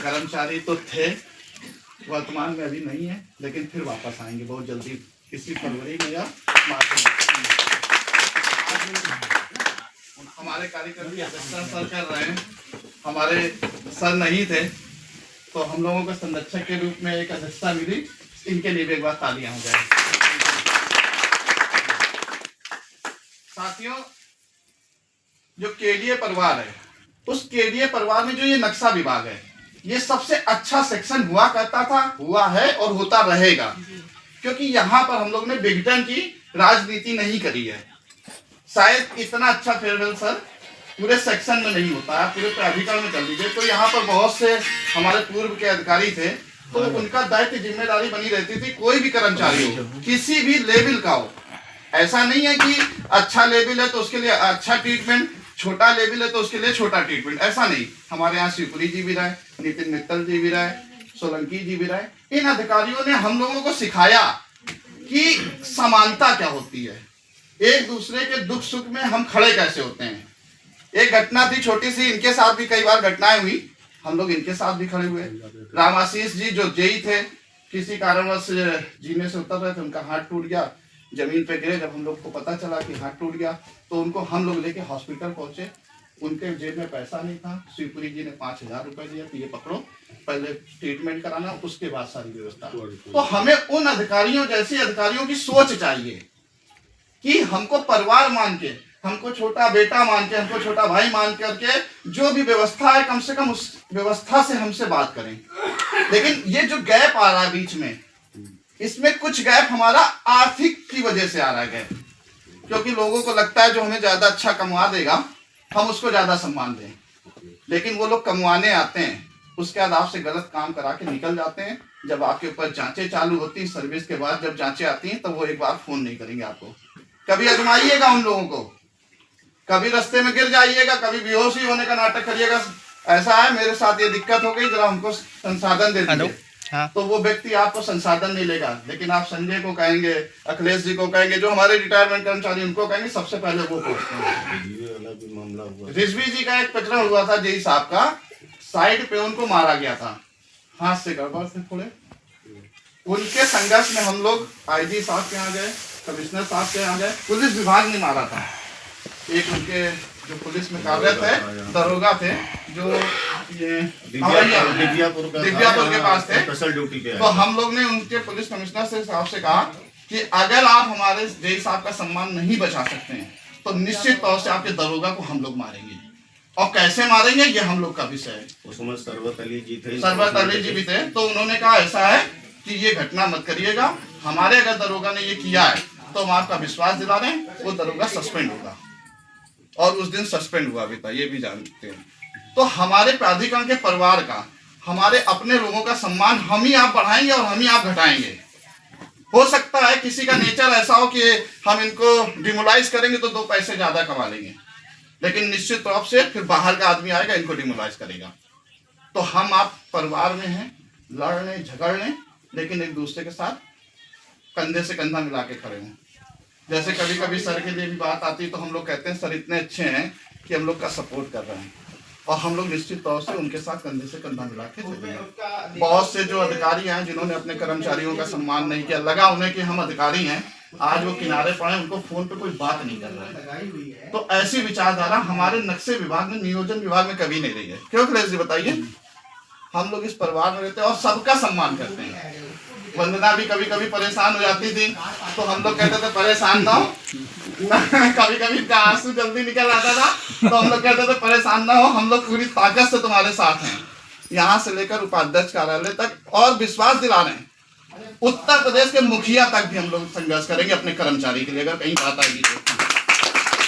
कर्मचारी तो थे, वर्तमान में अभी नहीं है, लेकिन फिर वापस आएंगे बहुत जल्दी, इसी फरवरी में या मार्च में। हमारे कार्यक्रम की अध्यक्षता सर कर रहे हैं। हमारे सर नहीं थे तो हम लोगों को संरक्षक के रूप में एक अध्यक्षता मिली, इनके लिए भी एक बार तालियां हो जाए। साथियों, जो केडीए परिवार है, उस केडीए परिवार में जो ये नक्शा विभाग है, ये सबसे अच्छा सेक्शन हुआ करता था, हुआ है और होता रहेगा, क्योंकि यहाँ पर हम लोग ने विघटन की राजनीति नहीं करी है। शायद इतना अच्छा फेयरवेल सर पूरे सेक्शन में नहीं होता है, पूरे प्राधिकरण में कर लीजिए। तो यहाँ पर बहुत से हमारे पूर्व के अधिकारी थे, तो उनका दायित्व जिम्मेदारी बनी रहती थी, कोई भी कर्मचारी हो, किसी भी लेवल का हो। ऐसा नहीं है कि अच्छा लेवल है तो उसके लिए अच्छा ट्रीटमेंट, छोटा लेवल है तो उसके लिए छोटा ट्रीटमेंट, ऐसा नहीं। हमारे यहाँ शिवपुरी जी भी रहे, नितिन मित्तल जी भी रहे, सोलंकी जी भी रहे। इन अधिकारियों ने हम लोगों को सिखाया कि समानता क्या होती है, एक दूसरे के दुख सुख में हम खड़े कैसे होते हैं। एक घटना थी छोटी सी, इनके साथ भी कई बार घटनाएं हुई, हम लोग इनके साथ भी खड़े हुए। राम आशीष जी जो जेई थे, किसी कारणवश जीने से उतर रहे थे, उनका हाथ टूट गया, जमीन पे गिरे। जब हम लोग को पता चला कि हाथ टूट गया तो उनको हम लोग लेके हॉस्पिटल पहुंचे। उनके जेब में पैसा नहीं था, शिवपुरी जी ने 5,000 रुपए दिया कि ये पकड़ो, पहले ट्रीटमेंट कराना, उसके बाद सारी व्यवस्था। तो हमें उन अधिकारियों जैसे अधिकारियों की सोच चाहिए कि हमको परिवार मान के, हमको छोटा बेटा मान के, हमको छोटा भाई मान करके जो भी व्यवस्था है, कम से कम उस व्यवस्था से हमसे बात करें। लेकिन ये जो गैप आ रहा है बीच में, इसमें कुछ गैप हमारा आर्थिक की वजह से आ रहा है, क्योंकि लोगों को लगता है जो हमें ज्यादा अच्छा कमा देगा हम उसको ज्यादा सम्मान दें, लेकिन वो लोग कमवाने आते हैं, उसके बाद आपसे गलत काम करा के निकल जाते हैं। जब आपके ऊपर जांचें चालू होती हैं, सर्विस के बाद जब जांचें आती हैं, तो वो एक बार फोन नहीं करेंगे आपको। कभी आजमाइएगा उन लोगों को, कभी रास्ते में गिर जाइएगा, कभी बेहोशी होने का नाटक करिएगा, ऐसा है मेरे साथ ये दिक्कत हो गई, जरा हमको संसाधन दे दीजिए। हाँ। तो वो व्यक्ति आपको संसाधन नहीं लेगा, लेकिन आप संजय को कहेंगे, अखिलेश जी को कहेंगे, जो हमारे रिटायरमेंट कर्मचारी उनको कहेंगे, सबसे पहले वो पहुंचते। रिजवी जी का एक प्रकरण हुआ था, जेई साहब का, साइड पे उनको मारा गया था, हाथ से गड़बड़ से थोड़े। उनके संघर्ष में हम लोग आईजी साहब के यहाँ गए, कमिश्नर साहब के यहाँ गए, पुलिस विभाग ने मारा था। एक उनके जो पुलिस में कार्यरत है दरोगा थे, जो ये दिव्यापुर के पास थे, स्पेशल ड्यूटी पे। तो हम लोग ने उनके पुलिस कमिश्नर से साहब से कहा कि अगर आप हमारे जेई साहब का सम्मान नहीं बचा सकते हैं तो निश्चित तौर से आपके दरोगा को हम लोग मारेंगे, और कैसे मारेंगे ये हम लोग का विषय है। उस समय सरवत अली जी थे, सरवत अली जी भी थे। तो उन्होंने कहा ऐसा है कि ये घटना मत करिएगा, हमारे अगर दरोगा ने ये किया है तो हम आपका विश्वास दिला रहे हैं, वो दरोगा सस्पेंड होगा। और उस दिन सस्पेंड हुआ भी था, ये भी जानते हैं। तो हमारे प्राधिकरण के परिवार का, हमारे अपने लोगों का सम्मान हम ही आप बढ़ाएंगे और हम ही आप घटाएंगे। हो सकता है किसी का नेचर ऐसा हो कि हम इनको डिमोलाइज करेंगे तो 2 पैसे ज्यादा कमा लेंगे, लेकिन निश्चित तौर से फिर बाहर का आदमी आएगा, इनको डिमोलाइज करेगा। तो हम आप परिवार में हैं, लड़ने झगड़ने, लेकिन एक दूसरे के साथ कंधे से कंधा मिला के खड़े हों। जैसे कभी कभी सर के लिए भी बात आती है तो हम लोग कहते हैं सर इतने अच्छे हैं कि हम लोग का सपोर्ट कर रहे हैं, और हम लोग निश्चित तौर से उनके साथ कंधे से कंधा मिला के चलेंगे। बहुत से जो अधिकारी हैं जिन्होंने अपने कर्मचारियों का सम्मान नहीं किया, लगा उन्हें कि हम अधिकारी हैं, आज वो किनारे पड़े, उनको फोन पे कोई बात नहीं कर रहा है। तो ऐसी विचारधारा हमारे नक्शे विभाग में, नियोजन विभाग में कभी नहीं रही है। क्यों अखिलेश जी बताइए? हम लोग इस परिवार में रहते हैं और सबका सम्मान करते हैं। वंदना भी कभी कभी परेशान हो जाती थी तो हम लोग कहते थे परेशान ना हो, कभी कभी आंसू जल्दी निकल आता था तो हम लोग कहते थे परेशान ना हो, हम लोग पूरी ताकत से तुम्हारे साथ हैं, यहाँ से लेकर उपाध्यक्ष कार्यालय तक, और विश्वास दिला रहे हैं उत्तर प्रदेश के मुखिया तक भी हम लोग संघर्ष करेंगे अपने कर्मचारी के लिए, अगर कहीं बात आएगी तो।